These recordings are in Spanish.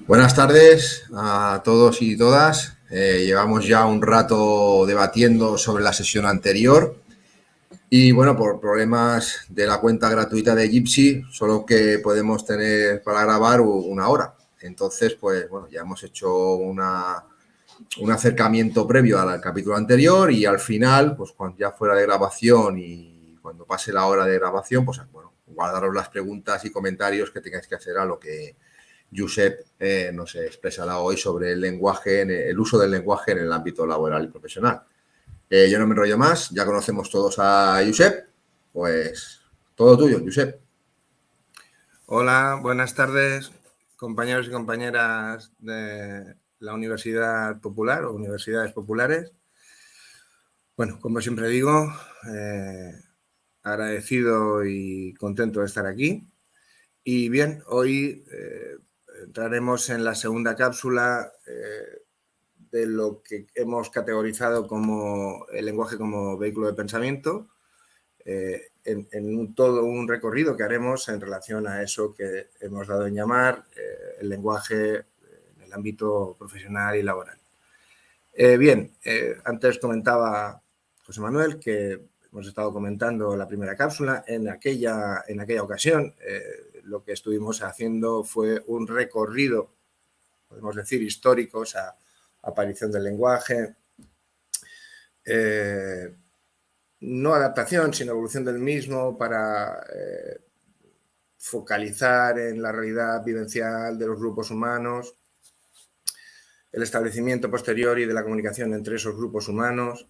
Buenas tardes a todos y todas. Llevamos ya un rato debatiendo sobre la sesión anterior y bueno, por problemas de la cuenta gratuita de Jitsi, solo que podemos tener para grabar una hora. Entonces, pues bueno, ya hemos hecho un acercamiento previo al capítulo anterior y al final, pues cuando ya fuera de grabación y cuando pase la hora de grabación, pues bueno, guardaros las preguntas y comentarios que tengáis que hacer a lo que Josep nos expresará hoy sobre el uso del lenguaje en el ámbito laboral y profesional. Yo no me enrollo más, ya conocemos todos a Josep, pues todo tuyo, Josep. Hola, buenas tardes, compañeros y compañeras de la Universidad Popular o Universidades Populares. Bueno, como siempre digo, agradecido y contento de estar aquí. Y bien, hoy entraremos en la segunda cápsula de lo que hemos categorizado como el lenguaje como vehículo de pensamiento, en todo un recorrido que haremos en relación a eso que hemos dado en llamar el lenguaje en el ámbito profesional y laboral. Antes comentaba José Manuel que hemos estado comentando la primera cápsula. En aquella ocasión lo que estuvimos haciendo fue un recorrido, podemos decir, histórico, o sea, aparición del lenguaje, no adaptación, sino evolución del mismo para focalizar en la realidad vivencial de los grupos humanos, el establecimiento posterior y de la comunicación entre esos grupos humanos,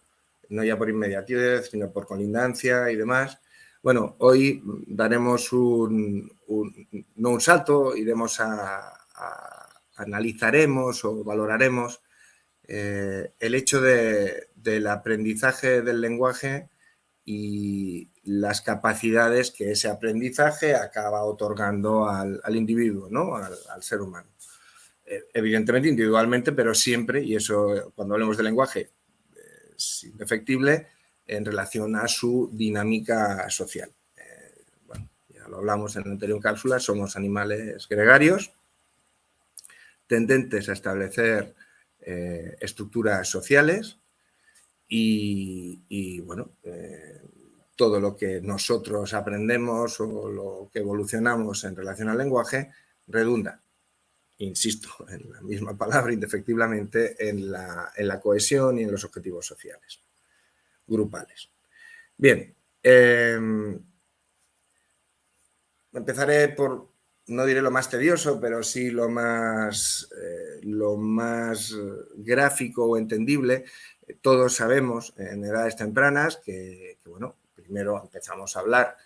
no ya por inmediatez, sino por colindancia y demás. Bueno, hoy daremos no un salto, iremos analizaremos o valoraremos el hecho del aprendizaje del lenguaje y las capacidades que ese aprendizaje acaba otorgando al individuo, ¿no? al ser humano. Evidentemente individualmente, pero siempre, y eso cuando hablemos de lenguaje es indefectible, en relación a su dinámica social. Bueno, ya lo hablamos en la anterior cápsula, somos animales gregarios, tendentes a establecer estructuras sociales y bueno, todo lo que nosotros aprendemos o lo que evolucionamos en relación al lenguaje redunda, insisto, en la misma palabra, indefectiblemente, en la cohesión y en los objetivos sociales, grupales. Bien, empezaré por, no diré lo más tedioso, pero sí lo más gráfico o entendible. Todos sabemos en edades tempranas que bueno, primero empezamos a hablar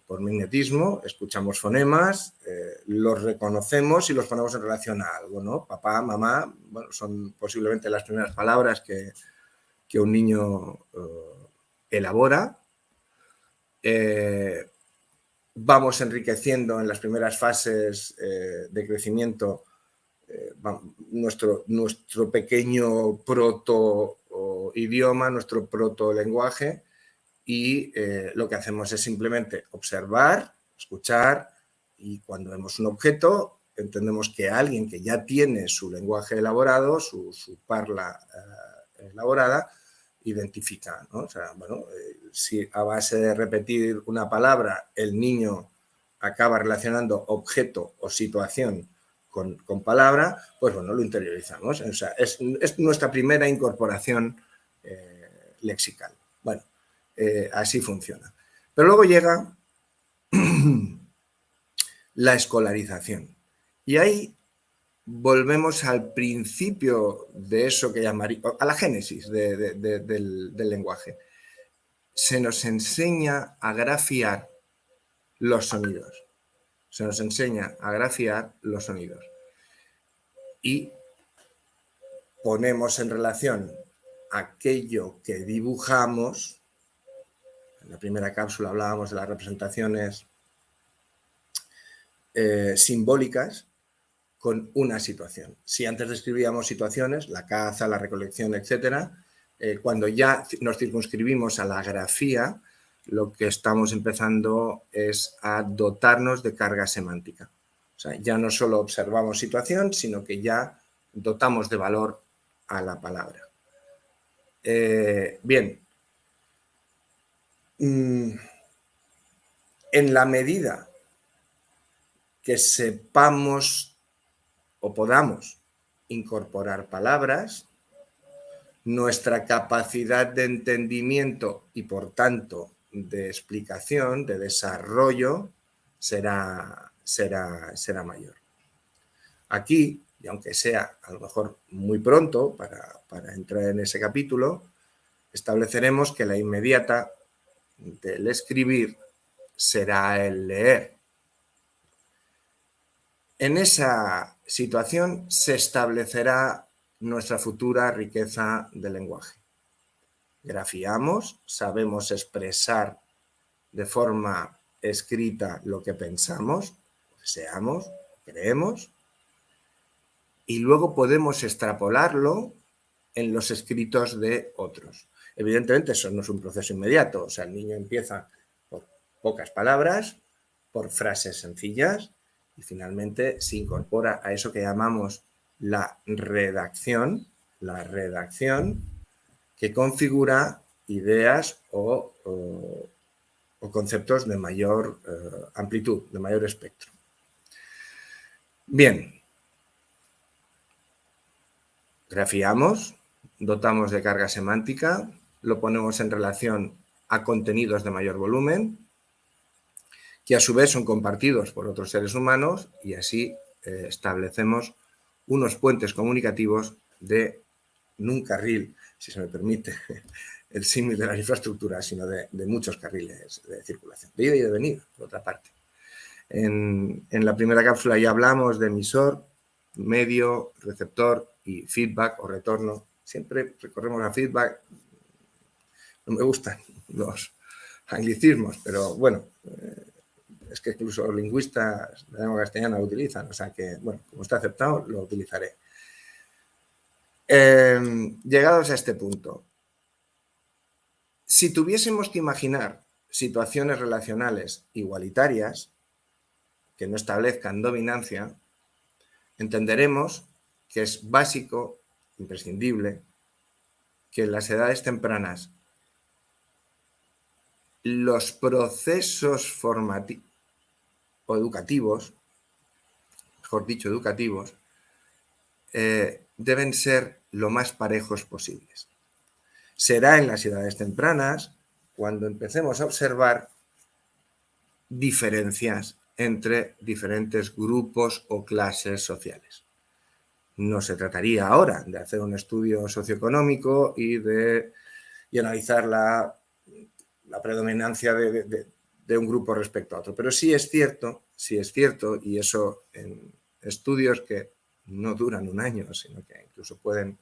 por mimetismo, escuchamos fonemas, los reconocemos y los ponemos en relación a algo, ¿no? Papá, mamá, bueno, son posiblemente las primeras palabras que un niño elabora. Vamos enriqueciendo en las primeras fases de crecimiento nuestro pequeño proto-idioma, nuestro proto-lenguaje, y lo que hacemos es simplemente observar, escuchar, y cuando vemos un objeto entendemos que alguien que ya tiene su lenguaje elaborado, su parla elaborada, identifica, ¿no? O sea, bueno, si a base de repetir una palabra el niño acaba relacionando objeto o situación con palabra, pues bueno, lo interiorizamos. O sea, es nuestra primera incorporación lexical. Bueno, así funciona. Pero luego llega la escolarización. Y ahí volvemos al principio de eso que llamaría, a la génesis del lenguaje. Se nos enseña a grafiar los sonidos. Se nos enseña a grafiar los sonidos. Y ponemos en relación aquello que dibujamos. En la primera cápsula hablábamos de las representaciones simbólicas con una situación. Si antes describíamos situaciones, la caza, la recolección, etcétera, cuando ya nos circunscribimos a la grafía, lo que estamos empezando es a dotarnos de carga semántica. O sea, ya no solo observamos situación, sino que ya dotamos de valor a la palabra. Bien. En la medida que sepamos o podamos incorporar palabras, nuestra capacidad de entendimiento y, por tanto, de explicación, de desarrollo, será mayor. Aquí, y aunque sea a lo mejor muy pronto para entrar en ese capítulo, estableceremos que la inmediata del escribir será el leer. En esa situación se establecerá nuestra futura riqueza de lenguaje. Grafiamos, sabemos expresar de forma escrita lo que pensamos, deseamos, creemos, y luego podemos extrapolarlo en los escritos de otros. Evidentemente, eso no es un proceso inmediato, o sea, el niño empieza por pocas palabras, por frases sencillas, y finalmente se incorpora a eso que llamamos la redacción que configura ideas o conceptos de mayor amplitud, de mayor espectro. Bien, grafiamos, dotamos de carga semántica, lo ponemos en relación a contenidos de mayor volumen, que a su vez son compartidos por otros seres humanos, y así establecemos unos puentes comunicativos de un carril, si se me permite el símil de las infraestructuras, sino de muchos carriles de circulación, de ida y de venida, por otra parte. En la primera cápsula ya hablamos de emisor, medio, receptor y feedback o retorno. Siempre recorremos a feedback. No me gustan los anglicismos, pero bueno, es que incluso los lingüistas de lengua castellana lo utilizan, o sea que, bueno, como está aceptado, lo utilizaré. Llegados a este punto, si tuviésemos que imaginar situaciones relacionales igualitarias que no establezcan dominancia, entenderemos que es básico, imprescindible, que en las edades tempranas los procesos formativos o educativos, mejor dicho, educativos, deben ser lo más parejos posibles. Será en las edades tempranas cuando empecemos a observar diferencias entre diferentes grupos o clases sociales. No se trataría ahora de hacer un estudio socioeconómico y analizar la predominancia de un grupo respecto a otro. Pero sí es cierto, y eso en estudios que no duran un año, sino que incluso pueden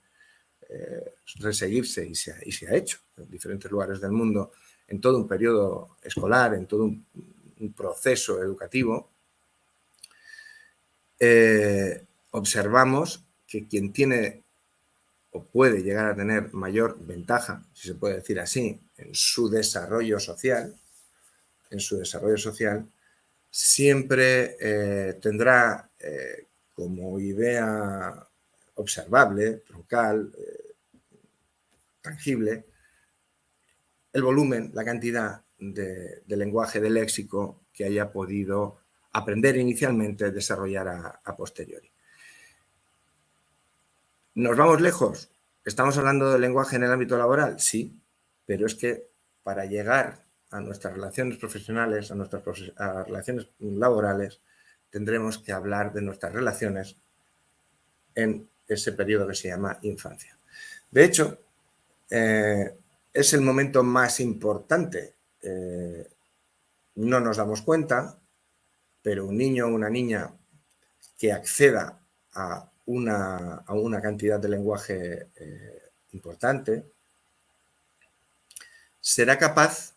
reseguirse, y se ha hecho en diferentes lugares del mundo, en todo un periodo escolar, en todo un proceso educativo, observamos que quien tiene o puede llegar a tener mayor ventaja, si se puede decir así, en su desarrollo social, siempre tendrá como idea observable, troncal, tangible, el volumen, la cantidad de lenguaje, de léxico que haya podido aprender inicialmente, desarrollar a posteriori. ¿Nos vamos lejos? ¿Estamos hablando del lenguaje en el ámbito laboral? Sí, pero es que para llegar a nuestras relaciones profesionales, a nuestras relaciones laborales, tendremos que hablar de nuestras relaciones en ese periodo que se llama infancia. De hecho, es el momento más importante. No nos damos cuenta, pero un niño o una niña que acceda a una cantidad de lenguaje importante será capaz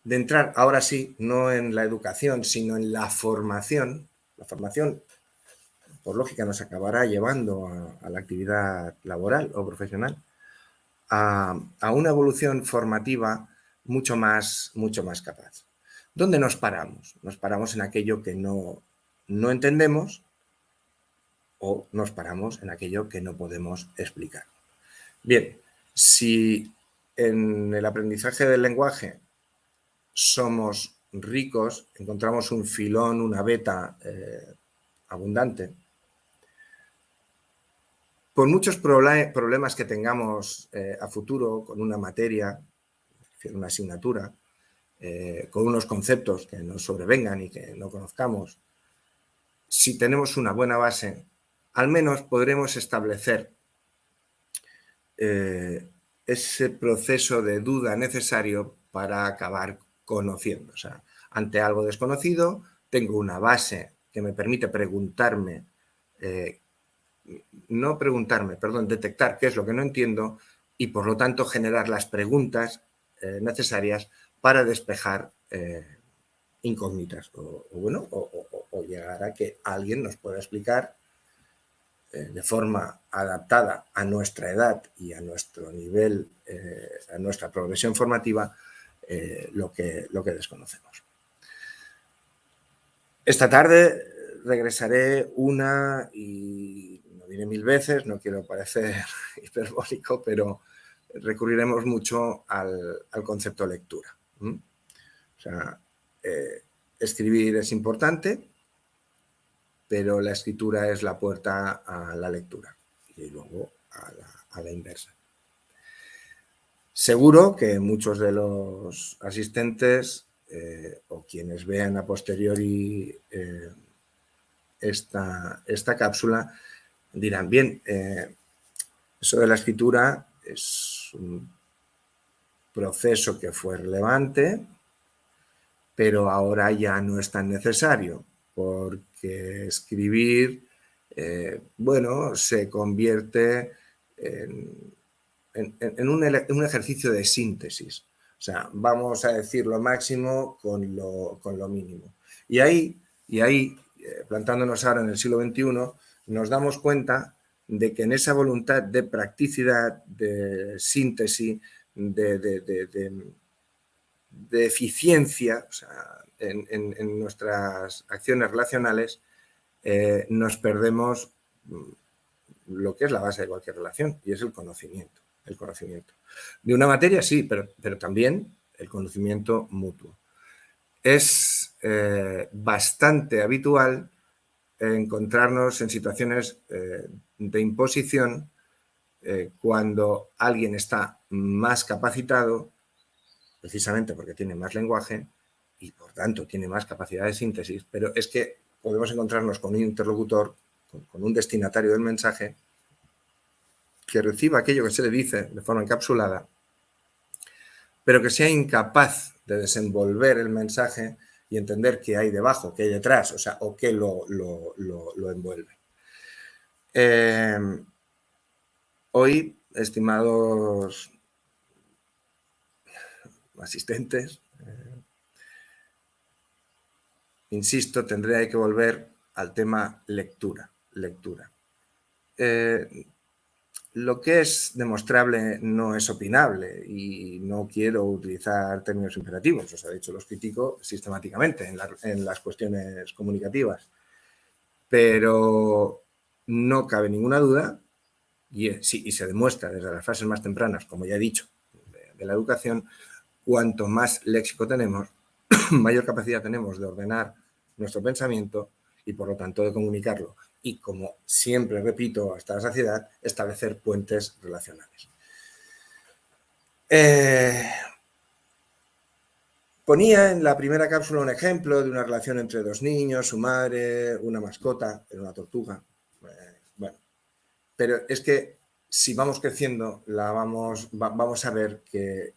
de entrar, ahora sí, no en la educación, sino en la formación. La formación, por lógica, nos acabará llevando a la actividad laboral o profesional, a una evolución formativa mucho más capaz. ¿Dónde nos paramos? Nos paramos en aquello que no entendemos o nos paramos en aquello que no podemos explicar. Bien, si en el aprendizaje del lenguaje somos ricos, encontramos un filón, una beta abundante, por muchos problemas que tengamos a futuro con una materia, una asignatura, con unos conceptos que nos sobrevengan y que no conozcamos, si tenemos una buena base, al menos podremos establecer ese proceso de duda necesario para acabar conociendo. O sea, ante algo desconocido, tengo una base que me permite detectar qué es lo que no entiendo y, por lo tanto, generar las preguntas necesarias para despejar incógnitas o llegar a que alguien nos pueda explicar de forma adaptada a nuestra edad y a nuestro nivel, a nuestra progresión formativa, lo que desconocemos. Esta tarde regresaré y no diré 1000 veces, no quiero parecer hiperbólico, pero recurriremos mucho al concepto lectura. O sea, escribir es importante, pero la escritura es la puerta a la lectura y luego a la inversa. Seguro que muchos de los asistentes o quienes vean a posteriori esta cápsula dirán, bien, eso de la escritura es un proceso que fue relevante, pero ahora ya no es tan necesario, porque escribir, se convierte en un ejercicio de síntesis. O sea, vamos a decir lo máximo con lo mínimo. Y ahí, plantándonos ahora en el siglo XXI, nos damos cuenta de que en esa voluntad de practicidad, de síntesis, de eficiencia, o sea, en nuestras acciones relacionales, nos perdemos lo que es la base de cualquier relación, y es el conocimiento. De una materia sí, pero también el conocimiento mutuo. Es bastante habitual encontrarnos en situaciones de imposición cuando alguien está más capacitado, precisamente porque tiene más lenguaje y por tanto tiene más capacidad de síntesis, pero es que podemos encontrarnos con un interlocutor, con un destinatario del mensaje, que reciba aquello que se le dice de forma encapsulada, pero que sea incapaz de desenvolver el mensaje y entender qué hay debajo, qué hay detrás, o sea, o qué lo envuelve. Hoy, estimados asistentes, insisto, tendré que volver al tema lectura. Lo que es demostrable no es opinable y no quiero utilizar términos imperativos, os he dicho, los critico sistemáticamente en las cuestiones comunicativas, pero no cabe ninguna duda y se demuestra desde las fases más tempranas, como ya he dicho, de la educación, cuanto más léxico tenemos, mayor capacidad tenemos de ordenar nuestro pensamiento y, por lo tanto, de comunicarlo. Y, como siempre repito hasta la saciedad, establecer puentes relacionales. Ponía en la primera cápsula un ejemplo de una relación entre dos niños, su madre, una mascota, era una tortuga. Pero es que si vamos creciendo, vamos a ver que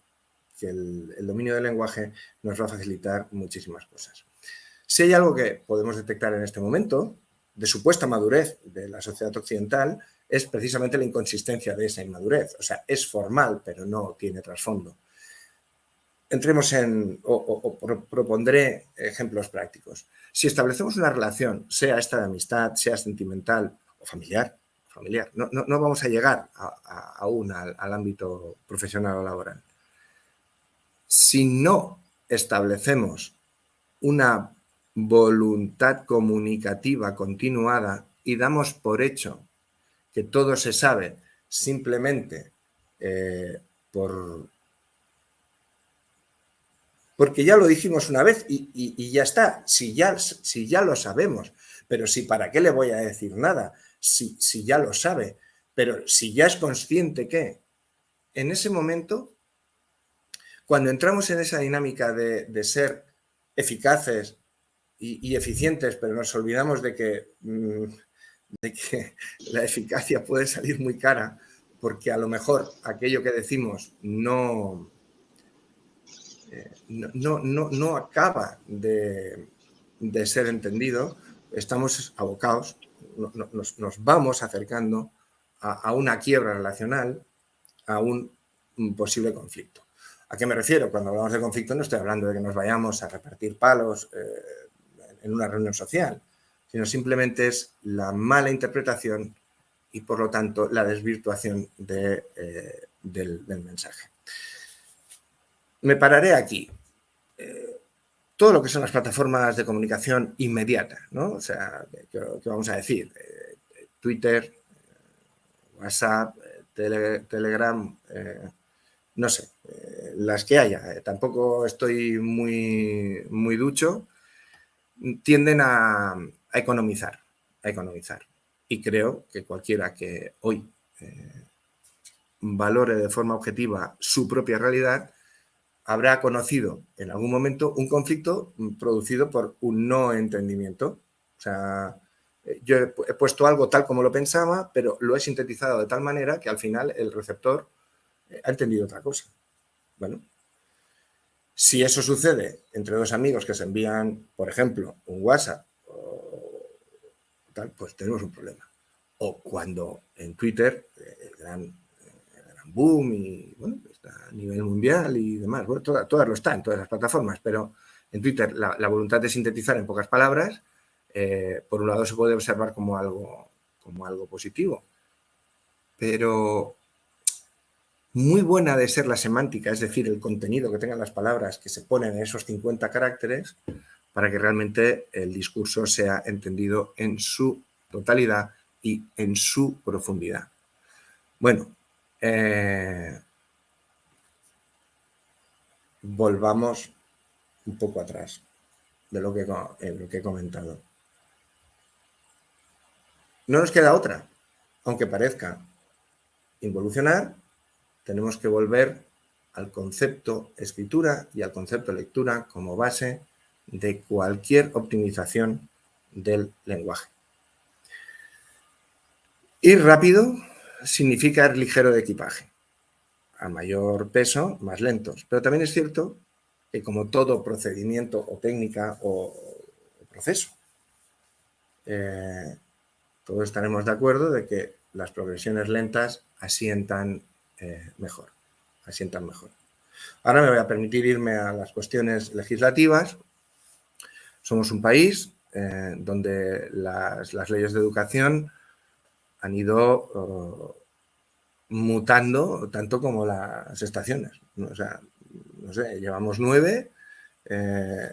el dominio del lenguaje nos va a facilitar muchísimas cosas. Si hay algo que podemos detectar en este momento de supuesta madurez de la sociedad occidental, es precisamente la inconsistencia de esa inmadurez. O sea, es formal, pero no tiene trasfondo. Entremos propondré ejemplos prácticos. Si establecemos una relación, sea esta de amistad, sea sentimental o familiar, no vamos a llegar aún al ámbito profesional o laboral. si no establecemos una voluntad comunicativa continuada y damos por hecho que todo se sabe simplemente porque ya lo dijimos una vez y ya está, si ya lo sabemos, pero si para qué le voy a decir nada, si ya lo sabe, pero si ya es consciente que en ese momento, cuando entramos en esa dinámica de ser eficaces y eficientes, pero nos olvidamos de que la eficacia puede salir muy cara, porque a lo mejor aquello que decimos no acaba de ser entendido, estamos abocados, nos vamos acercando a una quiebra relacional, a un posible conflicto. ¿A qué me refiero? Cuando hablamos de conflicto no estoy hablando de que nos vayamos a repartir palos en una reunión social, sino simplemente es la mala interpretación y, por lo tanto, la desvirtuación del mensaje. Me pararé aquí. Todo lo que son las plataformas de comunicación inmediata, ¿no? O sea, ¿qué vamos a decir? Twitter, WhatsApp, Telegram, no sé, las que haya. Tampoco estoy muy ducho. Tienden a economizar, Y creo que cualquiera que hoy valore de forma objetiva su propia realidad habrá conocido en algún momento un conflicto producido por un no entendimiento. O sea, yo he puesto algo tal como lo pensaba, pero lo he sintetizado de tal manera que al final el receptor ha entendido otra cosa. Bueno, si eso sucede entre dos amigos que se envían, por ejemplo, un WhatsApp o tal, pues tenemos un problema. O cuando en Twitter, el gran boom y bueno, está a nivel mundial y demás. Bueno, todas lo están, todas las plataformas, pero en Twitter la voluntad de sintetizar en pocas palabras, por un lado se puede observar como algo positivo, pero muy buena de ser la semántica, es decir, el contenido que tengan las palabras que se ponen en esos 50 caracteres para que realmente el discurso sea entendido en su totalidad y en su profundidad. Bueno, volvamos un poco atrás de lo que he comentado. No nos queda otra, aunque parezca involucionar, tenemos que volver al concepto escritura y al concepto lectura como base de cualquier optimización del lenguaje. Ir rápido significa ir ligero de equipaje. A mayor peso, más lentos. Pero también es cierto que, como todo procedimiento o técnica o proceso, todos estaremos de acuerdo de que las progresiones lentas asientan mejor. Ahora me voy a permitir irme a las cuestiones legislativas. Somos un país donde las leyes de educación han ido mutando tanto como las estaciones. O sea, no sé, llevamos 9,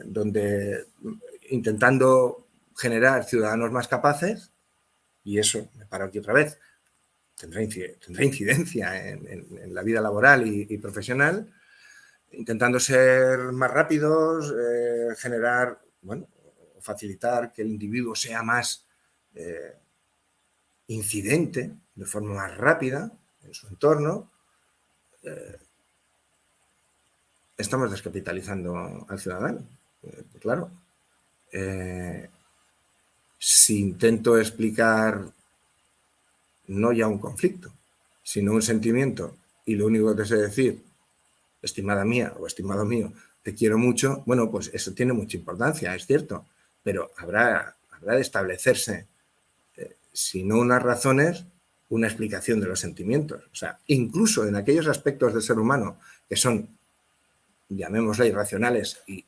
donde intentando generar ciudadanos más capaces, y eso, me paro aquí otra vez, tendrá incidencia en la vida laboral y profesional, intentando ser más rápidos, generar, bueno, facilitar que el individuo sea más incidente, de forma más rápida en su entorno, estamos descapitalizando al ciudadano. Claro, si intento explicar no ya un conflicto, sino un sentimiento, y lo único que te sé decir, estimada mía o estimado mío, te quiero mucho, bueno, pues eso tiene mucha importancia, es cierto, pero habrá de establecerse, si no unas razones, una explicación de los sentimientos. O sea, incluso en aquellos aspectos del ser humano que son, llamémosle, irracionales y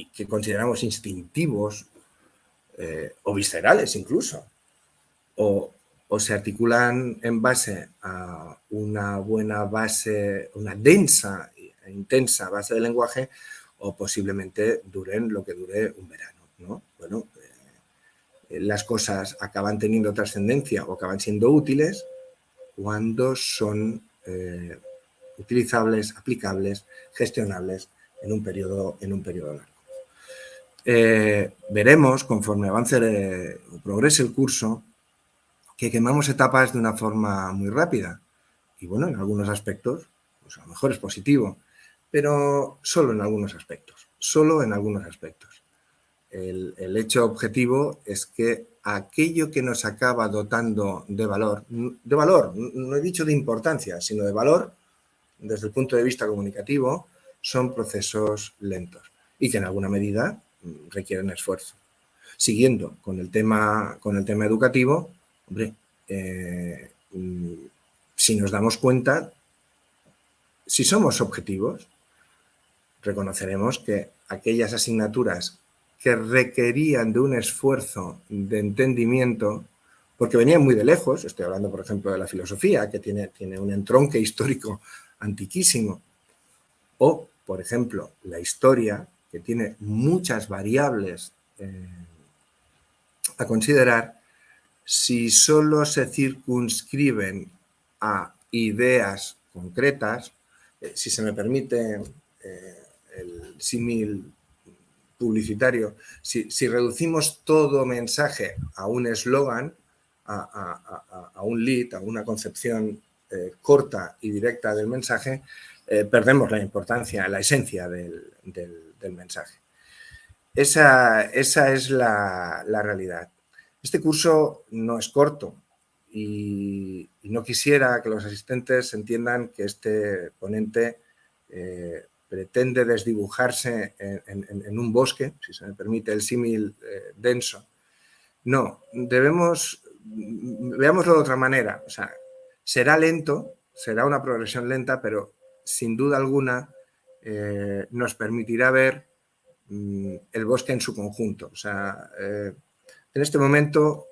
que consideramos instintivos o viscerales incluso, o se articulan en base a una buena base, una densa intensa base de lenguaje, o posiblemente duren lo que dure un verano, ¿no? Bueno, las cosas acaban teniendo trascendencia o acaban siendo útiles cuando son utilizables, aplicables, gestionables en un periodo largo. Veremos, conforme avance o progrese el curso, que quemamos etapas de una forma muy rápida. Y bueno, en algunos aspectos, pues a lo mejor es positivo, pero solo en algunos aspectos. Solo en algunos aspectos. El hecho objetivo es que aquello que nos acaba dotando de valor, no he dicho de importancia, sino de valor, desde el punto de vista comunicativo, son procesos lentos y que en alguna medida requieren esfuerzo. Siguiendo con el tema educativo, hombre, si nos damos cuenta, si somos objetivos, reconoceremos que aquellas asignaturas que requerían de un esfuerzo de entendimiento, porque venían muy de lejos, estoy hablando, por ejemplo, de la filosofía, que tiene un entronque histórico antiquísimo, o, por ejemplo, la historia, que tiene muchas variables a considerar, si solo se circunscriben a ideas concretas, si se me permite el símil publicitario, si reducimos todo mensaje a un eslogan, a un lead, a una concepción corta y directa del mensaje, perdemos la importancia, la esencia del mensaje. Esa es la realidad. Este curso no es corto y no quisiera que los asistentes entiendan que este ponente pretende desdibujarse en un bosque, si se me permite el símil denso. No, veámoslo de otra manera. O sea, será lento, será una progresión lenta, pero sin duda alguna nos permitirá ver el bosque en su conjunto. O sea, en este momento,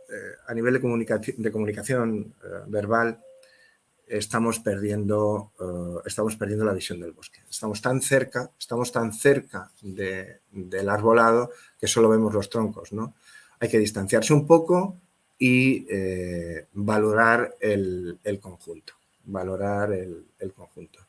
a nivel de comunicación verbal, estamos perdiendo la visión del bosque. Estamos tan cerca del arbolado que solo vemos los troncos, ¿no? Hay que distanciarse un poco y valorar el conjunto. Valorar el conjunto.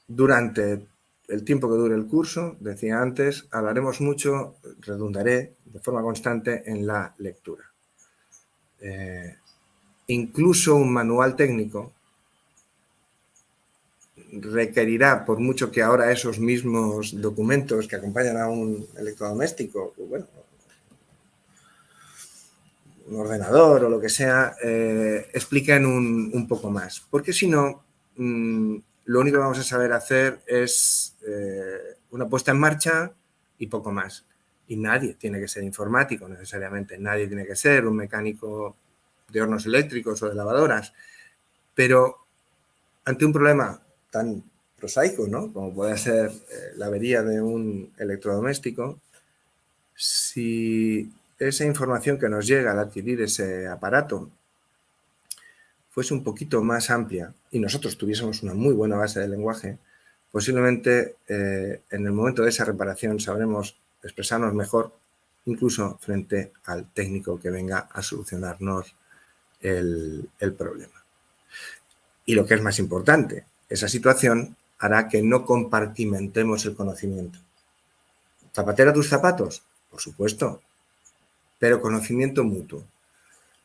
Durante el tiempo que dure el curso, decía antes, hablaremos mucho, redundaré de forma constante en la lectura. Incluso un manual técnico requerirá, por mucho que ahora esos mismos documentos que acompañan a un electrodoméstico, bueno, un ordenador o lo que sea, expliquen un poco más. Porque si no, lo único que vamos a saber hacer es una puesta en marcha y poco más. Y nadie tiene que ser informático necesariamente, nadie tiene que ser un mecánico de hornos eléctricos o de lavadoras. Pero ante un problema tan prosaico, ¿no?, como puede ser la avería de un electrodoméstico, si esa información que nos llega al adquirir ese aparato fuese un poquito más amplia y nosotros tuviésemos una muy buena base de lenguaje, posiblemente en el momento de esa reparación sabremos expresarnos mejor, incluso frente al técnico que venga a solucionarnos el problema. Y lo que es más importante, esa situación hará que no compartimentemos el conocimiento. ¿Zapatera tus zapatos? Por supuesto, pero conocimiento mutuo.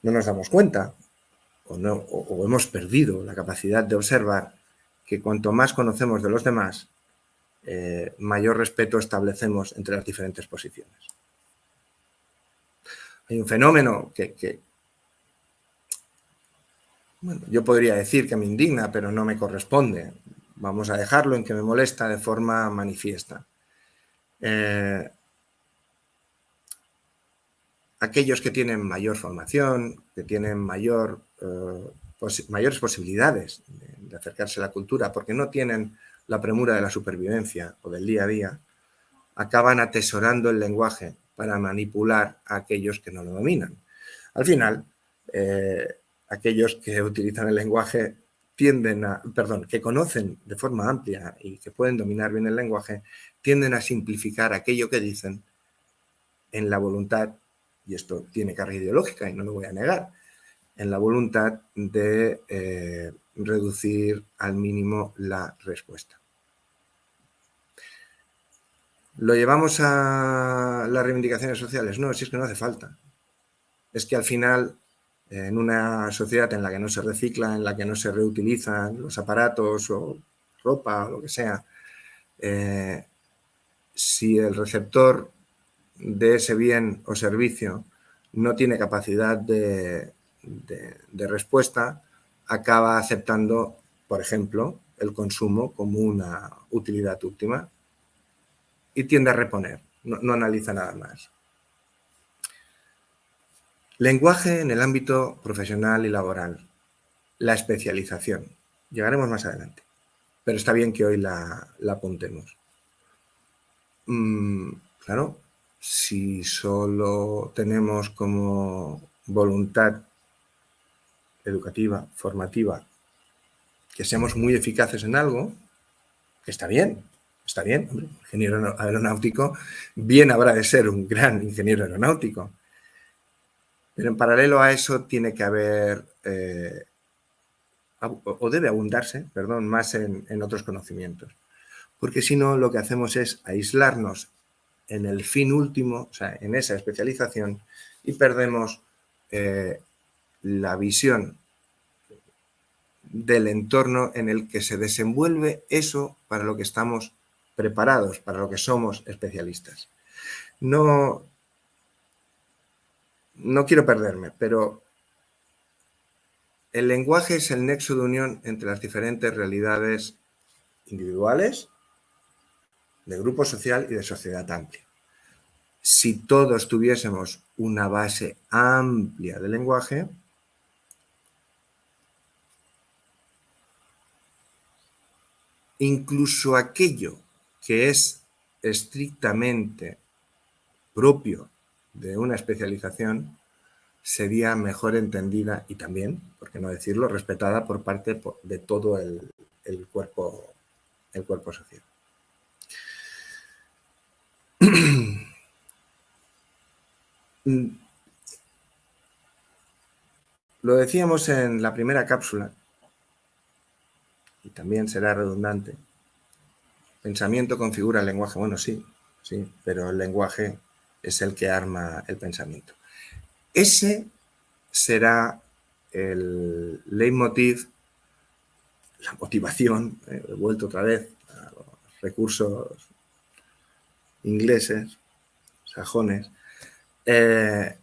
No nos damos cuenta o hemos perdido la capacidad de observar que cuanto más conocemos de los demás, mayor respeto establecemos entre las diferentes posiciones. Hay un fenómeno que bueno, yo podría decir que me indigna, pero no me corresponde. Vamos a dejarlo en que me molesta de forma manifiesta. Aquellos que tienen mayor formación, que tienen mayores posibilidades de acercarse a la cultura, porque no tienen la premura de la supervivencia o del día a día, acaban atesorando el lenguaje para manipular a aquellos que no lo dominan. Al final, aquellos que utilizan el lenguaje que conocen de forma amplia y que pueden dominar bien el lenguaje, tienden a simplificar aquello que dicen en la voluntad, y esto tiene carga ideológica y no lo voy a negar, en la voluntad de reducir al mínimo la respuesta. ¿Lo llevamos a las reivindicaciones sociales? No, si es que no hace falta. Es que al final, en una sociedad en la que no se recicla, en la que no se reutilizan los aparatos o ropa o lo que sea, si el receptor de ese bien o servicio no tiene capacidad de respuesta, acaba aceptando, por ejemplo, el consumo como una utilidad última y tiende a reponer, no analiza nada más. Lenguaje en el ámbito profesional y laboral. La especialización. Llegaremos más adelante, pero está bien que hoy la apuntemos. Claro, si solo tenemos como voluntad educativa, formativa, que seamos muy eficaces en algo, que está bien. Hombre, ingeniero aeronáutico, bien habrá de ser un gran ingeniero aeronáutico. Pero en paralelo a eso tiene que haber, o debe abundarse, perdón, más en otros conocimientos. Porque si no, lo que hacemos es aislarnos en el fin último, o sea, en esa especialización, y perdemos la visión del entorno en el que se desenvuelve eso para lo que estamos preparados, para lo que somos especialistas. No quiero perderme, pero el lenguaje es el nexo de unión entre las diferentes realidades individuales, de grupo social y de sociedad amplia. Si todos tuviésemos una base amplia de lenguaje, incluso aquello que es estrictamente propio de una especialización sería mejor entendida y también, por qué no decirlo, respetada por parte de todo el cuerpo social. Lo decíamos en la primera cápsula, y también será redundante. Pensamiento configura el lenguaje. Bueno, sí, pero el lenguaje es el que arma el pensamiento. Ese será el leitmotiv, la motivación, he vuelto otra vez a los recursos ingleses, sajones. Ese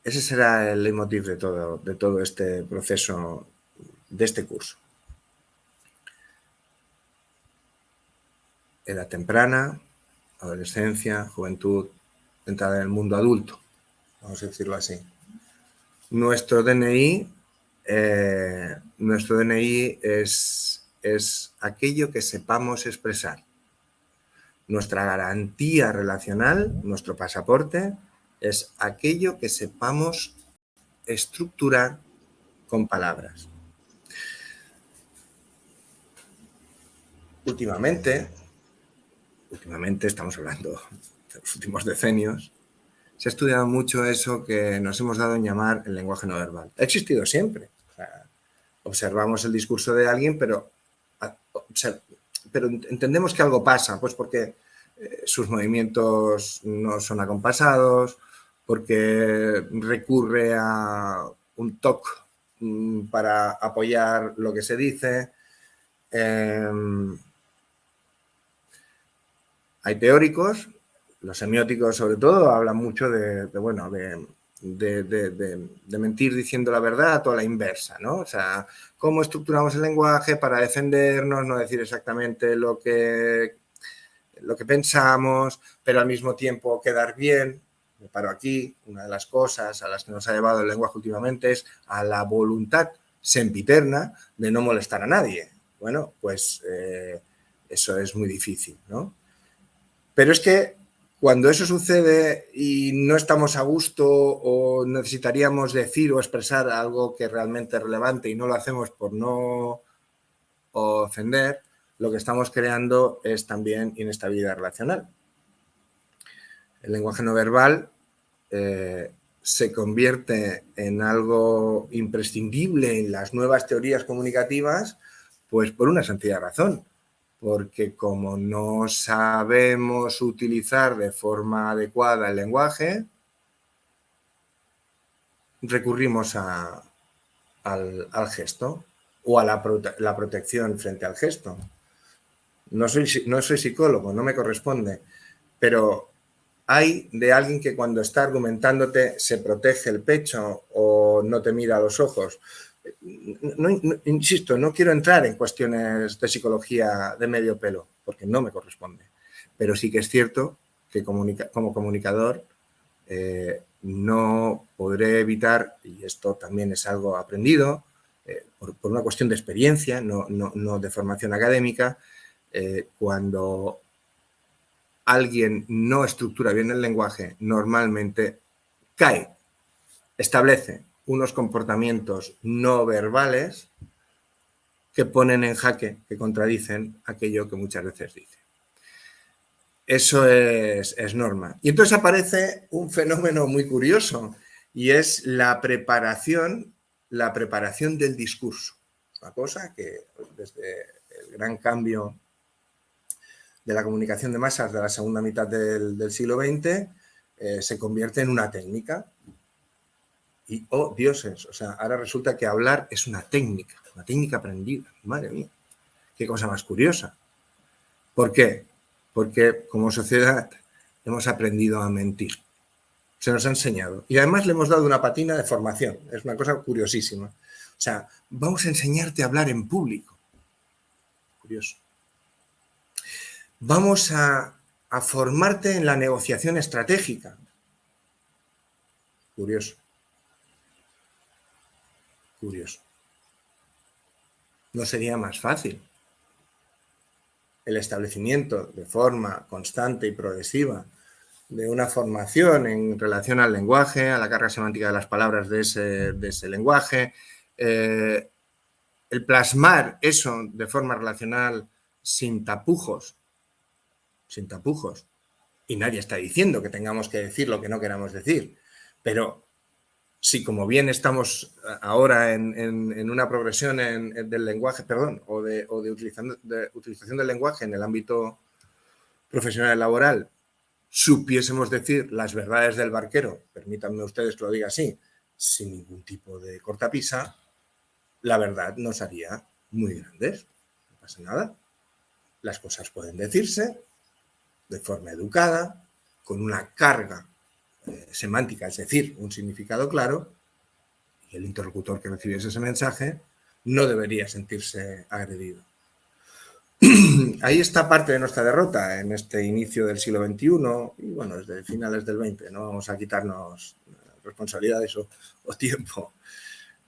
será el leitmotiv de todo este proceso, de este curso. Edad temprana, adolescencia, juventud, entrada en el mundo adulto, vamos a decirlo así. Nuestro DNI es aquello que sepamos expresar. Nuestra garantía relacional, nuestro pasaporte, es aquello que sepamos estructurar con palabras. Últimamente estamos hablando de los últimos decenios, se ha estudiado mucho eso que nos hemos dado en llamar el lenguaje no verbal. Ha existido siempre. O sea, observamos el discurso de alguien, pero entendemos que algo pasa, pues porque sus movimientos no son acompasados, porque recurre a un toque para apoyar lo que se dice. Hay teóricos, los semióticos sobre todo, hablan mucho de mentir diciendo la verdad o la inversa, ¿no? O sea, cómo estructuramos el lenguaje para defendernos, no decir exactamente lo que pensamos, pero al mismo tiempo quedar bien. Me paro aquí. Una de las cosas a las que nos ha llevado el lenguaje últimamente es a la voluntad sempiterna de no molestar a nadie. Bueno, pues eso es muy difícil, ¿no? Pero es que cuando eso sucede y no estamos a gusto o necesitaríamos decir o expresar algo que realmente es relevante y no lo hacemos por no o ofender, lo que estamos creando es también inestabilidad relacional. El lenguaje no verbal se convierte en algo imprescindible en las nuevas teorías comunicativas, pues por una sencilla razón, porque como no sabemos utilizar de forma adecuada el lenguaje, recurrimos al gesto o a la protección frente al gesto. No soy psicólogo, no me corresponde, pero hay de alguien que cuando está argumentándote se protege el pecho o no te mira a los ojos. Insisto, no quiero entrar en cuestiones de psicología de medio pelo, porque no me corresponde. Pero sí que es cierto que como comunicador no podré evitar, y esto también es algo aprendido, por una cuestión de experiencia, no de formación académica, cuando alguien no estructura bien el lenguaje, normalmente establece unos comportamientos no verbales que ponen en jaque, que contradicen aquello que muchas veces dice. Eso es norma. Y entonces aparece un fenómeno muy curioso y es la preparación del discurso. Una cosa que desde el gran cambio de la comunicación de masas de la segunda mitad del siglo XX se convierte en una técnica. Y, oh, dioses, o sea, ahora resulta que hablar es una técnica aprendida. Madre mía, qué cosa más curiosa. ¿Por qué? Porque como sociedad hemos aprendido a mentir. Se nos ha enseñado. Y además le hemos dado una patina de formación. Es una cosa curiosísima. O sea, vamos a enseñarte a hablar en público. Curioso. Vamos a formarte en la negociación estratégica. Curioso. Curioso. ¿No sería más fácil el establecimiento de forma constante y progresiva de una formación en relación al lenguaje, a la carga semántica de las palabras de ese lenguaje, el plasmar eso de forma relacional sin tapujos, y nadie está diciendo que tengamos que decir lo que no queramos decir, pero si como bien estamos ahora en una progresión del lenguaje, perdón, o de utilización del lenguaje en el ámbito profesional y laboral, supiésemos decir las verdades del barquero, permítanme ustedes que lo diga así, sin ningún tipo de cortapisa, la verdad nos haría muy grandes. No pasa nada. Las cosas pueden decirse de forma educada, con una carga semántica, es decir, un significado claro, y el interlocutor que recibiese ese mensaje no debería sentirse agredido. Ahí está parte de nuestra derrota en este inicio del siglo XXI y bueno, desde finales del XX. No vamos a quitarnos responsabilidades o tiempo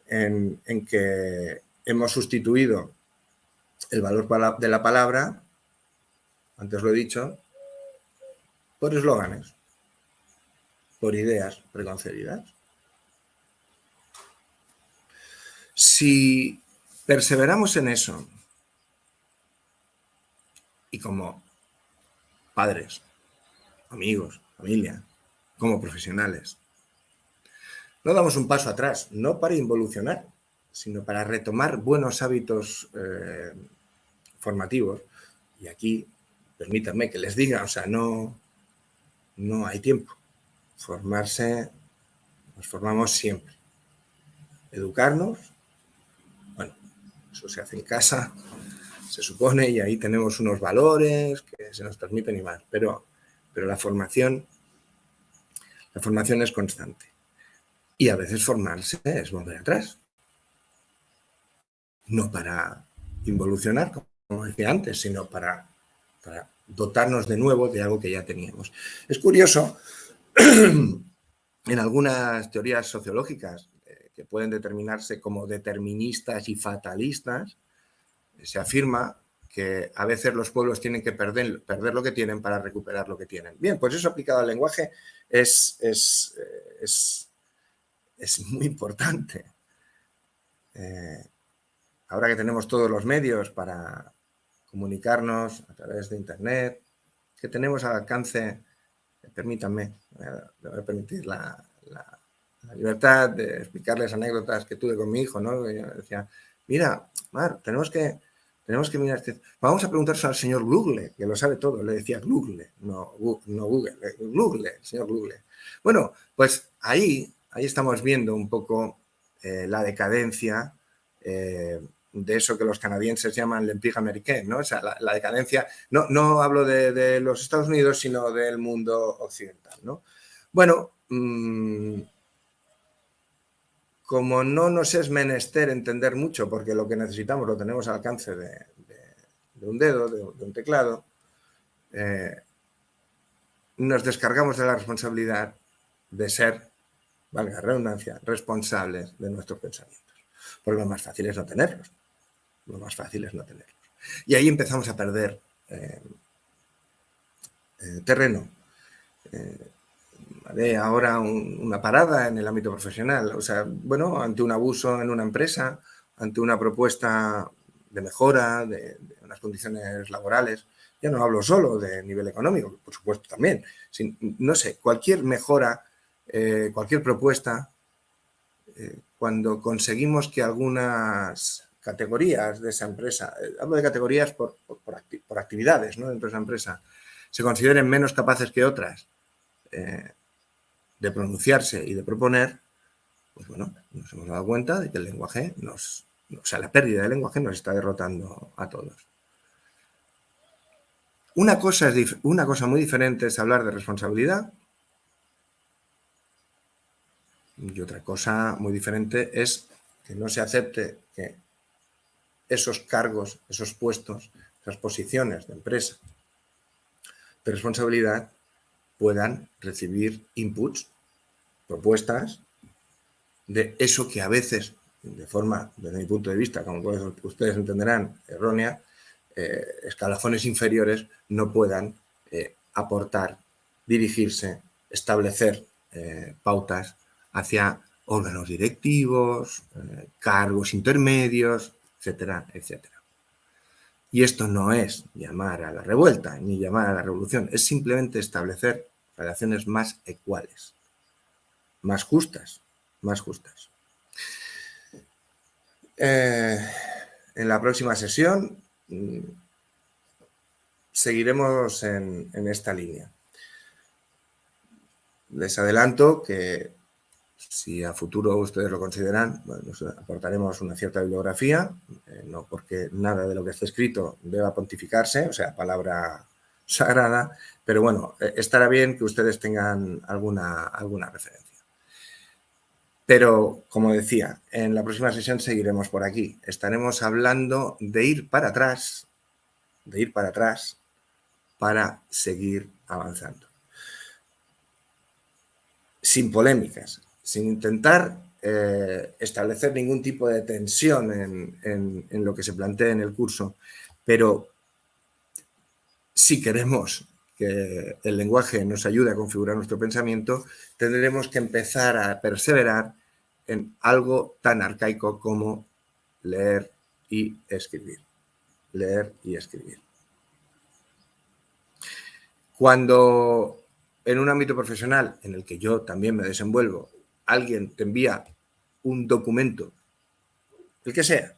en que hemos sustituido el valor de la palabra, antes lo he dicho, por eslóganes, por ideas preconcebidas. Si perseveramos en eso, y como padres, amigos, familia, como profesionales, no damos un paso atrás, no para involucionar, sino para retomar buenos hábitos formativos. Y aquí, permítanme que les diga, o sea, no hay tiempo. Formarse, nos formamos siempre. Educarnos, bueno, eso se hace en casa, se supone, y ahí tenemos unos valores que se nos transmiten y más. Pero la formación es constante. Y a veces formarse es volver atrás. No para involucionar, como decía antes, sino para dotarnos de nuevo de algo que ya teníamos. Es curioso, en algunas teorías sociológicas que pueden determinarse como deterministas y fatalistas, se afirma que a veces los pueblos tienen que perder lo que tienen para recuperar lo que tienen. Bien, pues eso aplicado al lenguaje es muy importante. ahora que tenemos todos los medios para comunicarnos a través de Internet, que tenemos al alcance, permítanme, me voy a permitir la libertad de explicarles anécdotas que tuve con mi hijo, ¿no? Yo decía, mira, Mar, tenemos que mirar, vamos a preguntarse al señor Google, que lo sabe todo. Le decía Google, no Google, Google, el señor Google. Bueno, pues ahí estamos viendo un poco la decadencia de eso que los canadienses llaman l'empire américain, ¿no? O sea, la decadencia, no hablo de los Estados Unidos, sino del mundo occidental, ¿no? Bueno, como no nos es menester entender mucho, porque lo que necesitamos lo tenemos al alcance de un dedo, de un teclado, nos descargamos de la responsabilidad de ser, valga la redundancia, responsables de nuestros pensamientos. Porque lo más fácil es no tenerlos. Lo más fácil es no tenerlos. Y ahí empezamos a perder terreno. Haré ahora una parada en el ámbito profesional. O sea, bueno, ante un abuso en una empresa, ante una propuesta de mejora de unas condiciones laborales, ya no hablo solo de nivel económico, por supuesto también. No sé, cualquier mejora, cualquier propuesta, cuando conseguimos que algunas categorías de esa empresa, hablo de categorías por actividades, ¿no?, dentro de esa empresa, se consideren menos capaces que otras de pronunciarse y de proponer, pues bueno, nos hemos dado cuenta de que el lenguaje la pérdida del lenguaje nos está derrotando a todos. Una cosa muy diferente es hablar de responsabilidad y otra cosa muy diferente es que no se acepte que esos cargos, esos puestos, esas posiciones de empresa de responsabilidad puedan recibir inputs, propuestas de eso que a veces, de forma, desde mi punto de vista, como ustedes entenderán, errónea, escalafones inferiores no puedan aportar, dirigirse, establecer pautas hacia órganos directivos, cargos intermedios, etcétera, etcétera. Y esto no es llamar a la revuelta ni llamar a la revolución, es simplemente establecer relaciones más ecuales, más justas, más justas. En la próxima sesión seguiremos en esta línea. Les adelanto que si a futuro ustedes lo consideran, bueno, nos aportaremos una cierta bibliografía, no porque nada de lo que esté escrito deba pontificarse, o sea, palabra sagrada, pero bueno, estará bien que ustedes tengan alguna referencia. Pero, como decía, en la próxima sesión seguiremos por aquí. Estaremos hablando de ir para atrás para seguir avanzando. Sin polémicas, sin intentar establecer ningún tipo de tensión en lo que se plantea en el curso, pero si queremos que el lenguaje nos ayude a configurar nuestro pensamiento, tendremos que empezar a perseverar en algo tan arcaico como leer y escribir. Leer y escribir. Cuando en un ámbito profesional en el que yo también me desenvuelvo, alguien te envía un documento, el que sea,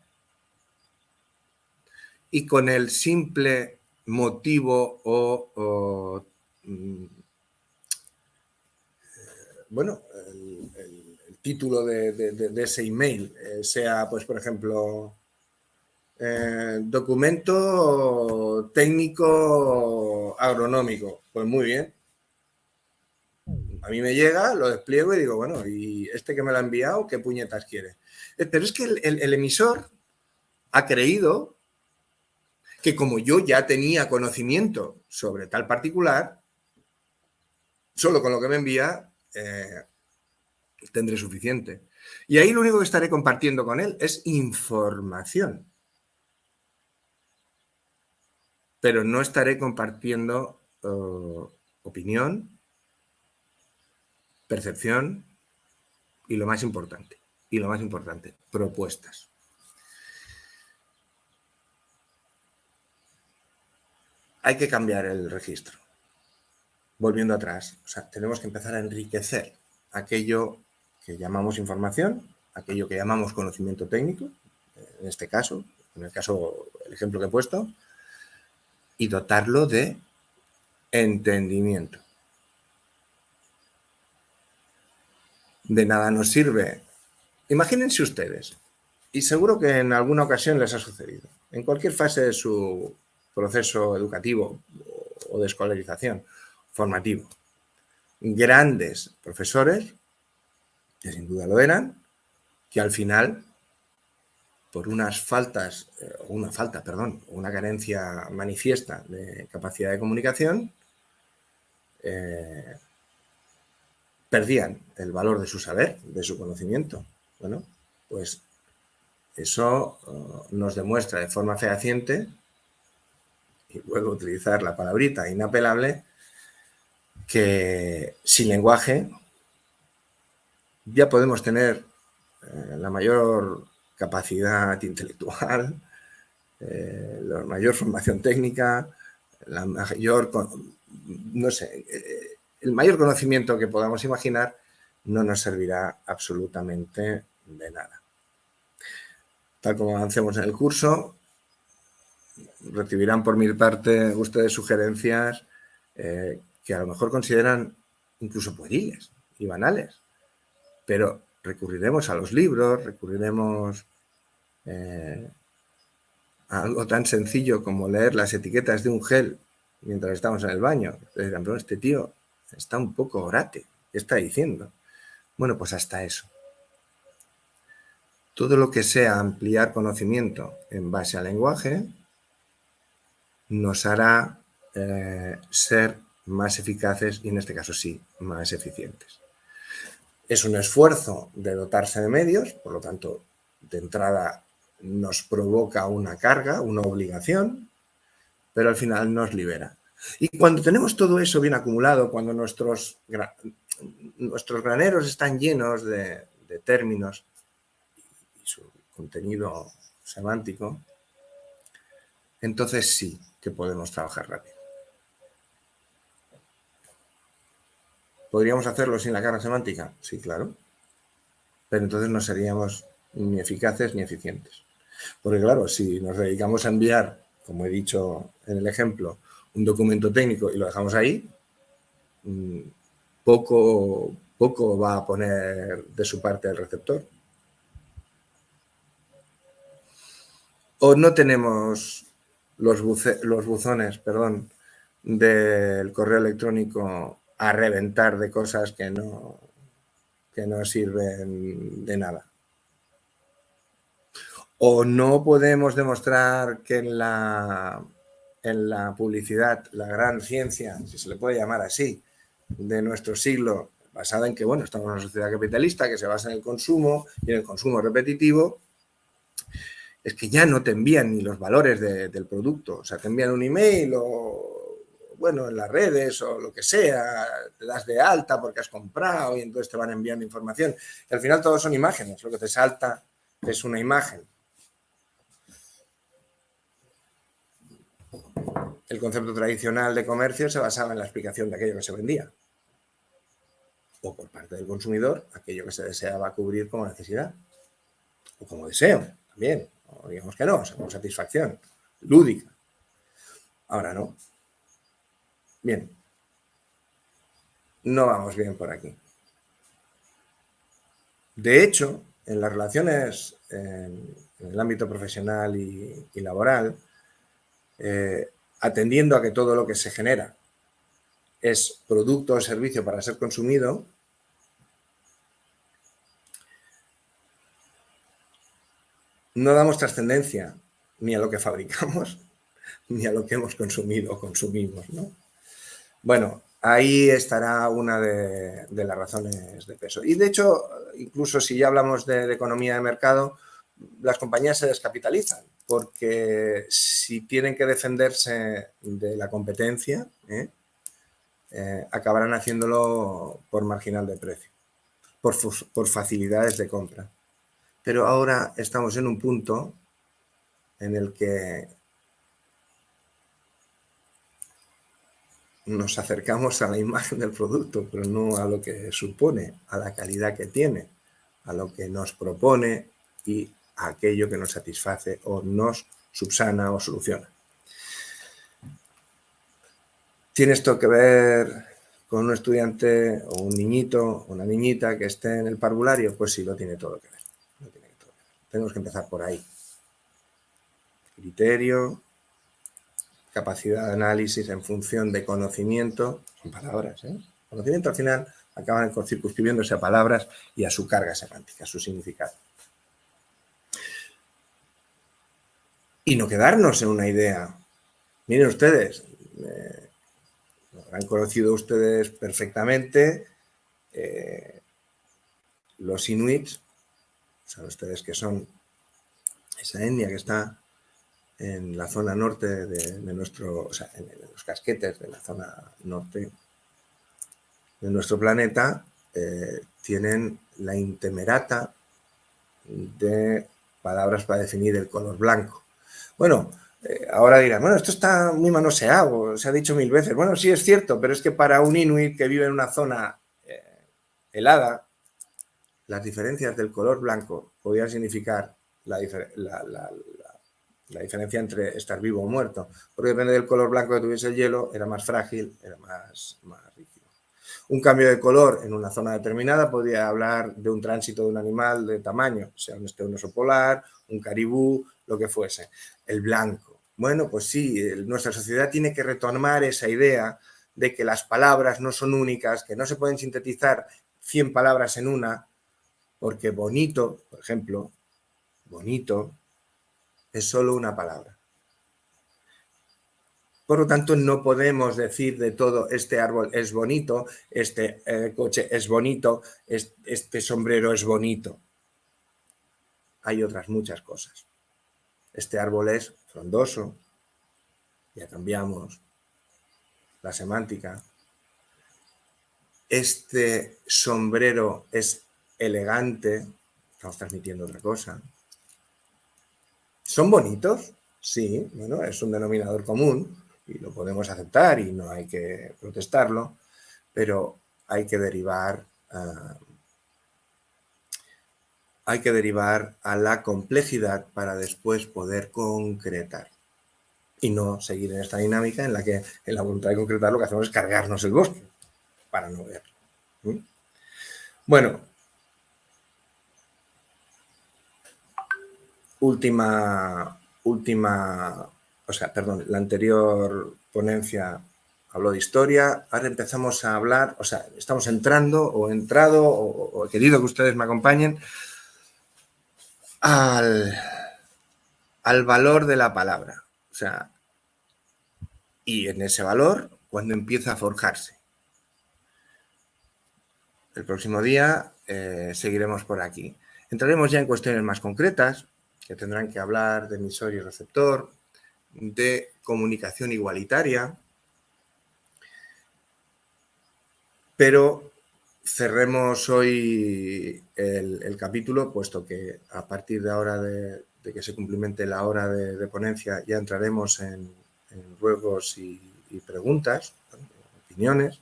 y con el simple motivo bueno, el título de ese email sea, pues, por ejemplo, documento técnico agronómico, pues muy bien. A mí me llega, lo despliego y digo, bueno, ¿y este que me lo ha enviado qué puñetas quiere? Pero es que el emisor ha creído que como yo ya tenía conocimiento sobre tal particular, solo con lo que me envía tendré suficiente. Y ahí lo único que estaré compartiendo con él es información. Pero no estaré compartiendo opinión, percepción y lo más importante, propuestas. hay que cambiar el registro. Volviendo atrás, o sea, tenemos que empezar a enriquecer aquello que llamamos información, aquello que llamamos conocimiento técnico, en este caso, el ejemplo que he puesto, y dotarlo de entendimiento. De nada nos sirve. Imagínense ustedes, y seguro que en alguna ocasión les ha sucedido, en cualquier fase de su proceso educativo o de escolarización formativo, grandes profesores, que sin duda lo eran, que al final, por unas faltas, una carencia manifiesta de capacidad de comunicación, perdían el valor de su saber, de su conocimiento. Bueno, pues eso nos demuestra de forma fehaciente, y vuelvo a utilizar la palabrita inapelable, que sin lenguaje ya podemos tener la mayor capacidad intelectual, la mayor formación técnica, la mayor, no sé, el mayor conocimiento que podamos imaginar, no nos servirá absolutamente de nada. Tal como avancemos en el curso, recibirán por mi parte ustedes sugerencias que a lo mejor consideran incluso pueriles y banales, pero recurriremos a los libros, recurriremos a algo tan sencillo como leer las etiquetas de un gel mientras estamos en el baño. Ustedes dirán, pero este tío está un poco orate, ¿qué está diciendo? Bueno, pues hasta eso. Todo lo que sea ampliar conocimiento en base al lenguaje nos hará ser más eficaces y, en este caso sí, más eficientes. Es un esfuerzo de dotarse de medios, por lo tanto, de entrada nos provoca una carga, una obligación, pero al final nos libera. Y cuando tenemos todo eso bien acumulado, cuando nuestros graneros están llenos de términos y su contenido semántico, entonces sí que podemos trabajar rápido. ¿Podríamos hacerlo sin la carga semántica? Sí, claro. Pero entonces no seríamos ni eficaces ni eficientes. Porque claro, si nos dedicamos a enviar, como he dicho en el ejemplo, un documento técnico y lo dejamos ahí, poco va a poner de su parte el receptor. O no tenemos los buzones, del correo electrónico a reventar de cosas que no sirven de nada. O no podemos demostrar que en la publicidad, la gran ciencia, si se le puede llamar así, de nuestro siglo, basada en que, bueno, estamos en una sociedad capitalista que se basa en el consumo y en el consumo repetitivo, es que ya no te envían ni los valores del producto. O sea, te envían un email o, bueno, en las redes o lo que sea, te das de alta porque has comprado y entonces te van enviando información. Y al final todo son imágenes, lo que te salta es una imagen. El concepto tradicional de comercio se basaba en la explicación de aquello que se vendía. O por parte del consumidor, aquello que se deseaba cubrir como necesidad. O como deseo, también. O digamos que no, o sea, como satisfacción lúdica. Ahora no. Bien. No vamos bien por aquí. De hecho, en las relaciones en el ámbito profesional y laboral, atendiendo a que todo lo que se genera es producto o servicio para ser consumido, no damos trascendencia ni a lo que fabricamos ni a lo que hemos consumido o consumimos, ¿no? Bueno, ahí estará una de las razones de peso. Y de hecho, incluso si ya hablamos de economía de mercado, las compañías se descapitalizan porque si tienen que defenderse de la competencia, acabarán haciéndolo por marginal de precio, por facilidades de compra. Pero ahora estamos en un punto en el que nos acercamos a la imagen del producto, pero no a lo que supone, a la calidad que tiene, a lo que nos propone y a aquello que nos satisface o nos subsana o soluciona. ¿Tiene esto que ver con un estudiante o un niñito o una niñita que esté en el parvulario? Pues sí, lo tiene todo que ver. Tenemos que empezar por ahí. Criterio, capacidad de análisis en función de conocimiento, son palabras, ¿eh? Conocimiento al final acaban circunscribiéndose a palabras y a su carga semántica, a su significado. Y no quedarnos en una idea. Miren ustedes, lo habrán conocido ustedes perfectamente, los inuits, saben ustedes que son esa etnia que está en la zona norte de nuestro, o sea, en los casquetes de la zona norte de nuestro planeta, tienen la intemerata de palabras para definir el color blanco. Bueno, ahora dirán, bueno, esto está muy manoseado, se ha dicho 1000 veces. Bueno, sí es cierto, pero es que para un inuit que vive en una zona helada, las diferencias del color blanco podían significar la diferencia entre estar vivo o muerto, porque depende del color blanco que tuviese el hielo, era más frágil, era más rígido. Un cambio de color en una zona determinada podría hablar de un tránsito de un animal de tamaño, sea un oso polar, un caribú, lo que fuese. El blanco. Bueno, pues sí, nuestra sociedad tiene que retomar esa idea de que las palabras no son únicas, que no se pueden sintetizar 100 palabras en una, porque bonito, por ejemplo, bonito es solo una palabra. Por lo tanto, no podemos decir de todo, este árbol es bonito, este coche es bonito, este sombrero es bonito. Hay otras muchas cosas. Este árbol es frondoso, ya cambiamos la semántica. Este sombrero es elegante, estamos transmitiendo otra cosa. ¿Son bonitos? Sí, bueno, es un denominador común y lo podemos aceptar y no hay que protestarlo, pero hay que derivar a la complejidad para después poder concretar y no seguir en esta dinámica en la que en la voluntad de concretar lo que hacemos es cargarnos el bosque para no verlo. Bueno, la anterior ponencia habló de historia, ahora empezamos a hablar, o sea, estamos entrando o entrado, o he querido que ustedes me acompañen al valor de la palabra, o sea, y en ese valor cuando empieza a forjarse. El próximo día seguiremos por aquí. Entraremos ya en cuestiones más concretas, que tendrán que hablar de emisor y receptor, de comunicación igualitaria, pero cerremos hoy el capítulo, puesto que a partir de ahora de que se cumplimente la hora de ponencia ya entraremos en ruegos y preguntas, opiniones.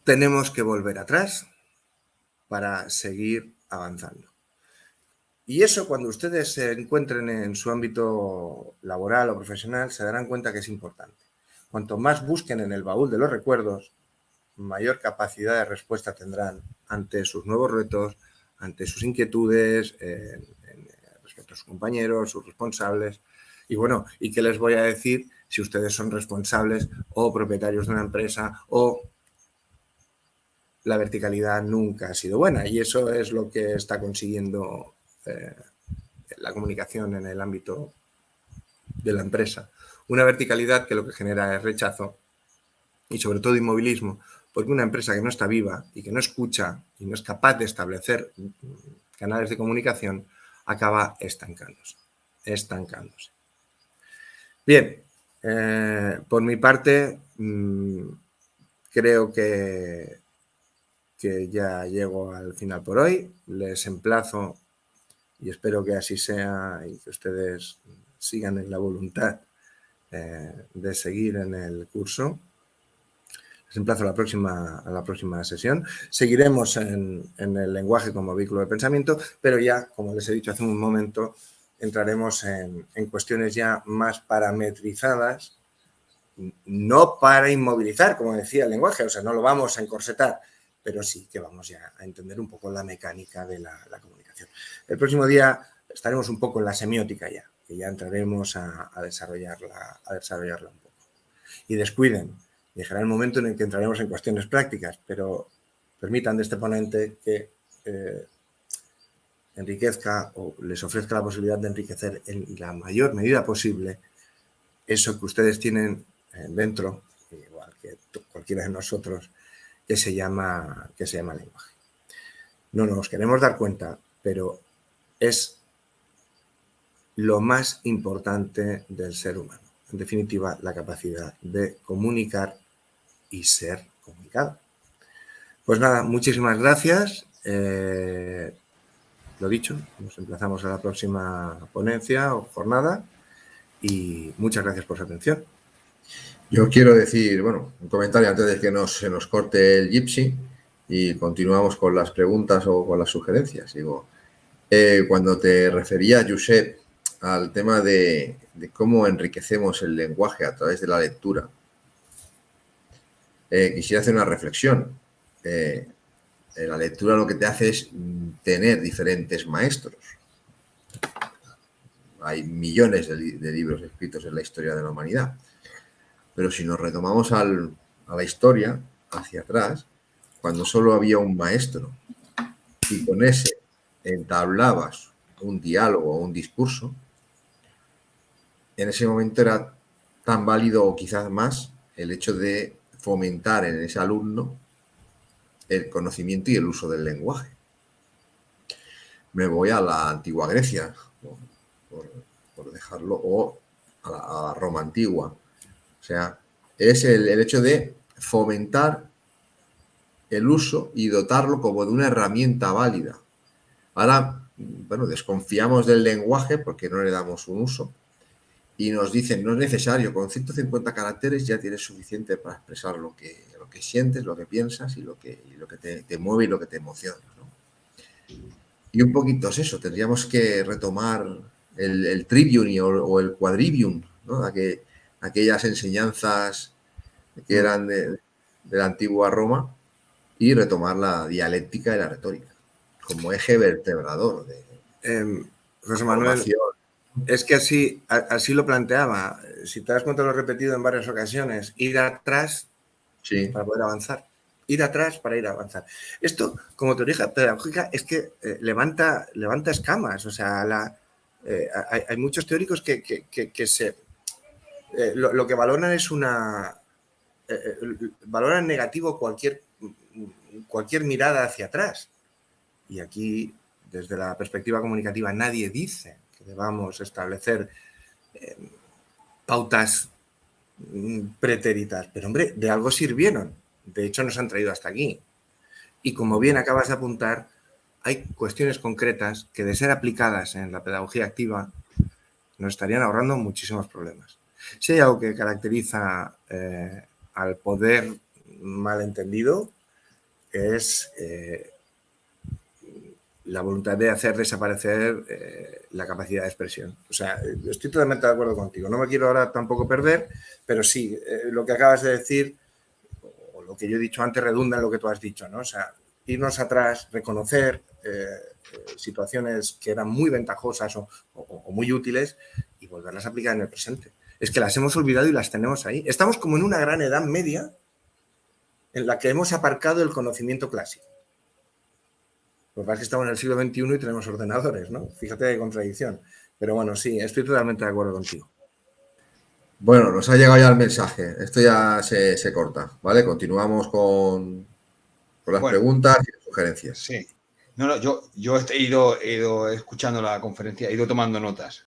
Tenemos que volver atrás para seguir avanzando. Y eso, cuando ustedes se encuentren en su ámbito laboral o profesional, se darán cuenta que es importante. Cuanto más busquen en el baúl de los recuerdos, mayor capacidad de respuesta tendrán ante sus nuevos retos, ante sus inquietudes, respecto a sus compañeros, sus responsables. Y bueno, ¿y qué les voy a decir si ustedes son responsables o propietarios de una empresa o la verticalidad nunca ha sido buena? Y eso es lo que está consiguiendo la comunicación en el ámbito de la empresa. Una verticalidad que lo que genera es rechazo y sobre todo inmovilismo, porque una empresa que no está viva y que no escucha y no es capaz de establecer canales de comunicación acaba estancándose. Bien, por mi parte creo que ya llego al final por hoy. Les emplazo y espero que así sea y que ustedes sigan en la voluntad de seguir en el curso. Les emplazo a la próxima sesión. Seguiremos en el lenguaje como vehículo de pensamiento, pero ya, como les he dicho hace un momento, entraremos en cuestiones ya más parametrizadas, no para inmovilizar, como decía el lenguaje, o sea, no lo vamos a encorsetar, pero sí que vamos ya a entender un poco la mecánica de la comunicación. El próximo día estaremos un poco en la semiótica ya, que ya entraremos a desarrollarla un poco. Y descuiden, llegará el momento en el que entraremos en cuestiones prácticas, pero permitan de este ponente que enriquezca o les ofrezca la posibilidad de enriquecer en la mayor medida posible eso que ustedes tienen dentro, igual que cualquiera de nosotros, que se llama lenguaje. No nos queremos dar cuenta, pero es lo más importante del ser humano. En definitiva, la capacidad de comunicar y ser comunicado. Pues nada, muchísimas gracias. Lo dicho, nos emplazamos a la próxima ponencia o jornada y muchas gracias por su atención. Yo quiero decir, bueno, un comentario antes de que se nos corte el Gypsy y continuamos con las preguntas o con las sugerencias. Digo, cuando te refería, Josep, al tema de cómo enriquecemos el lenguaje a través de la lectura, quisiera hacer una reflexión. La lectura lo que te hace es tener diferentes maestros. Hay millones de libros escritos en la historia de la humanidad. Pero si nos retomamos a la historia, hacia atrás, cuando solo había un maestro y con ese entablabas un diálogo o un discurso, en ese momento era tan válido o quizás más el hecho de fomentar en ese alumno el conocimiento y el uso del lenguaje. Me voy a la antigua Grecia, por dejarlo, o a la Roma antigua. O sea, es el hecho de fomentar el uso y dotarlo como de una herramienta válida. Ahora, bueno, desconfiamos del lenguaje porque no le damos un uso y nos dicen, no es necesario, con 150 caracteres ya tienes suficiente para expresar lo que sientes, lo que piensas y lo que te mueve y lo que te emociona, ¿no? Y un poquito es eso, tendríamos que retomar el trivium o el quadrivium, ¿no? Aquellas enseñanzas que eran de la antigua Roma y retomar la dialéctica y la retórica como eje vertebrador de José Manuel, es que así lo planteaba. Si te das cuenta, lo he repetido en varias ocasiones, ir atrás para poder avanzar. Ir atrás para ir a avanzar. Esto, como teoría pedagógica, es que levanta escamas. O sea, hay muchos teóricos que lo que valoran es valoran negativo cualquier mirada hacia atrás. Y aquí, desde la perspectiva comunicativa, nadie dice que debamos establecer pautas pretéritas. Pero, hombre, de algo sirvieron. De hecho, nos han traído hasta aquí. Y como bien acabas de apuntar, hay cuestiones concretas que, de ser aplicadas en la pedagogía activa, nos estarían ahorrando muchísimos problemas. Si hay algo que caracteriza al poder malentendido, es la voluntad de hacer desaparecer la capacidad de expresión. O sea, estoy totalmente de acuerdo contigo. No me quiero ahora tampoco perder, pero sí, lo que acabas de decir, o lo que yo he dicho antes, redunda en lo que tú has dicho, ¿no? O sea, irnos atrás, reconocer situaciones que eran muy ventajosas o muy útiles y volverlas a aplicar en el presente. Es que las hemos olvidado y las tenemos ahí. Estamos como en una gran edad media en la que hemos aparcado el conocimiento clásico. Lo que pasa es que estamos en el siglo XXI y tenemos ordenadores, ¿no? Fíjate qué contradicción. Pero bueno, sí, estoy totalmente de acuerdo contigo. Bueno, nos ha llegado ya el mensaje. Esto ya se corta, ¿vale? Continuamos con las preguntas y las sugerencias. Sí. No, yo he ido escuchando la conferencia, he ido tomando notas.